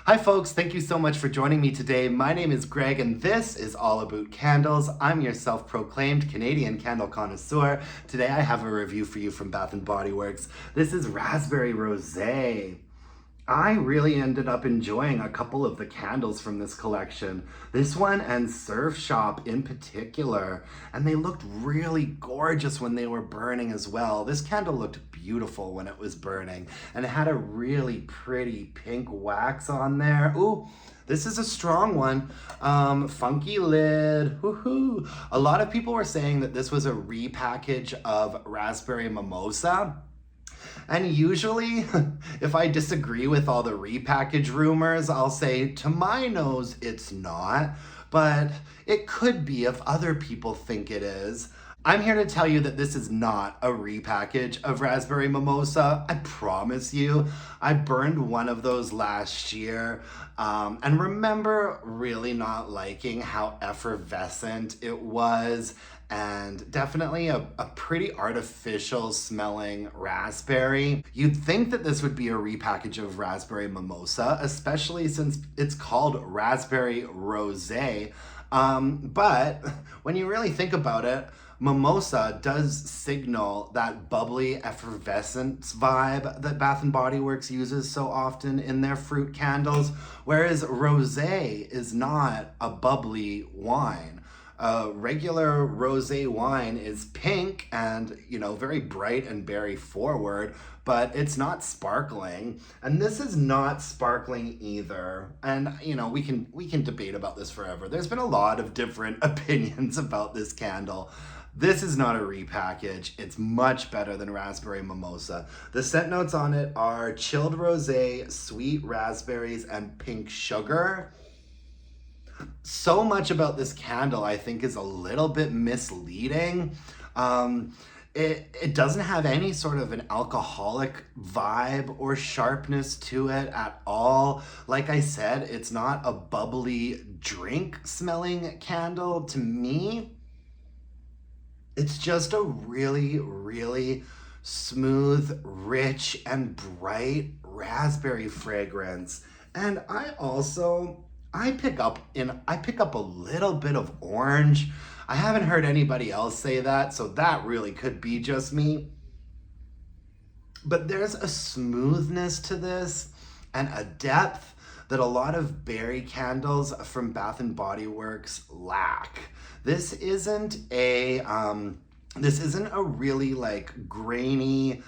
Hi folks, thank you so much for joining me today. My name is Greg and this is all about candles. I'm your self-proclaimed Canadian candle connoisseur. Today I have a review for you from Bath & Body Works. This is Raspberry Rosé. I really ended up enjoying a couple of the candles from this collection. This one and Surf Shop in particular. And they looked really gorgeous when they were burning as well. This candle looked beautiful when it was burning. And it had a really pretty pink wax on there. Ooh, this is a strong one. Funky lid, woohoo. A lot of people were saying that this was a repackage of Raspberry Mimosa. And usually, if I disagree with all the repackage rumors, I'll say, to my nose, it's not, but it could be if other people think it is. I'm here to tell you that this is not a repackage of Raspberry Mimosa. I promise you. I burned one of those last year and remember really not liking how effervescent it was, and definitely a pretty artificial smelling raspberry. You'd think that this would be a repackage of Raspberry Mimosa, especially since it's called Raspberry Rosé. But when you really think about it, Mimosa does signal that bubbly effervescence vibe that Bath & Body Works uses so often in their fruit candles, whereas Rosé is not a bubbly wine. Regular rosé wine is pink and, very bright and berry forward, but it's not sparkling. And this is not sparkling either. And, we can debate about this forever. There's been a lot of different opinions about this candle. This is not a repackage. It's much better than Raspberry Mimosa. The scent notes on it are chilled rosé, sweet raspberries, and pink sugar. So much about this candle, I think, is a little bit misleading. It doesn't have any sort of an alcoholic vibe or sharpness to it at all. Like I said, it's not a bubbly drink smelling candle to me. It's just a really, really smooth, rich, and bright raspberry fragrance. And I pick up a little bit of orange. I haven't heard anybody else say that, so that really could be just me. But there's a smoothness to this and a depth that a lot of berry candles from Bath & Body Works lack. This isn't a really grainy,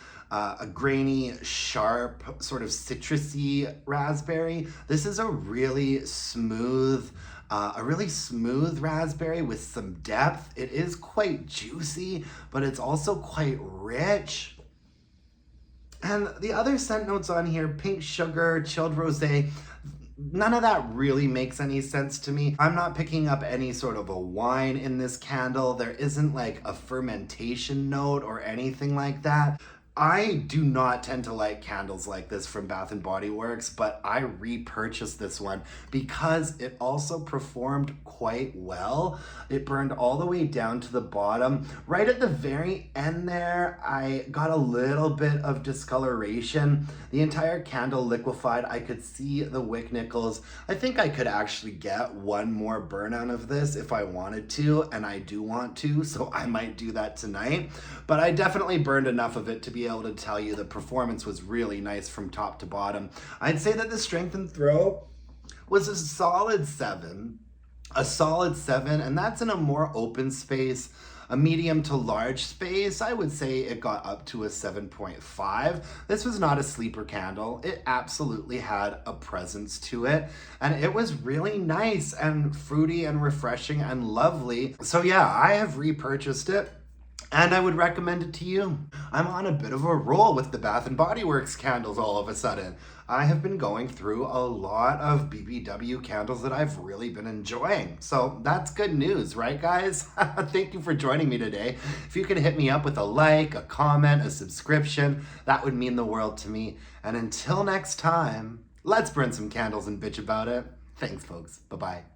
sharp, sort of citrusy raspberry. This is a really smooth raspberry with some depth. It is quite juicy, but it's also quite rich. And the other scent notes on here, pink sugar, chilled rosé, none of that really makes any sense to me. I'm not picking up any sort of a wine in this candle. There isn't like a fermentation note or anything like that. I do not tend to like candles like this from Bath & Body Works, but I repurchased this one because it also performed quite well. It burned all the way down to the bottom. Right at the very end there, I got a little bit of discoloration. The entire candle liquefied. I could see the wick nickels. I think I could actually get one more burn out of this if I wanted to, and I do want to, so I might do that tonight. But I definitely burned enough of it to be able to tell you the performance was really nice from top to bottom. I'd say that the strength and throw was a solid 7, and that's in a more open space. A medium to large space, I would say it got up to a 7.5. This was not a sleeper candle. It absolutely had a presence to it, and it was really nice and fruity and refreshing and lovely. So yeah, I have repurchased it, and I would recommend it to you. I'm on a bit of a roll with the Bath & Body Works candles all of a sudden. I have been going through a lot of BBW candles that I've really been enjoying. So that's good news, right guys? Thank you for joining me today. If you could hit me up with a like, a comment, a subscription, that would mean the world to me. And until next time, let's burn some candles and bitch about it. Thanks folks, bye-bye.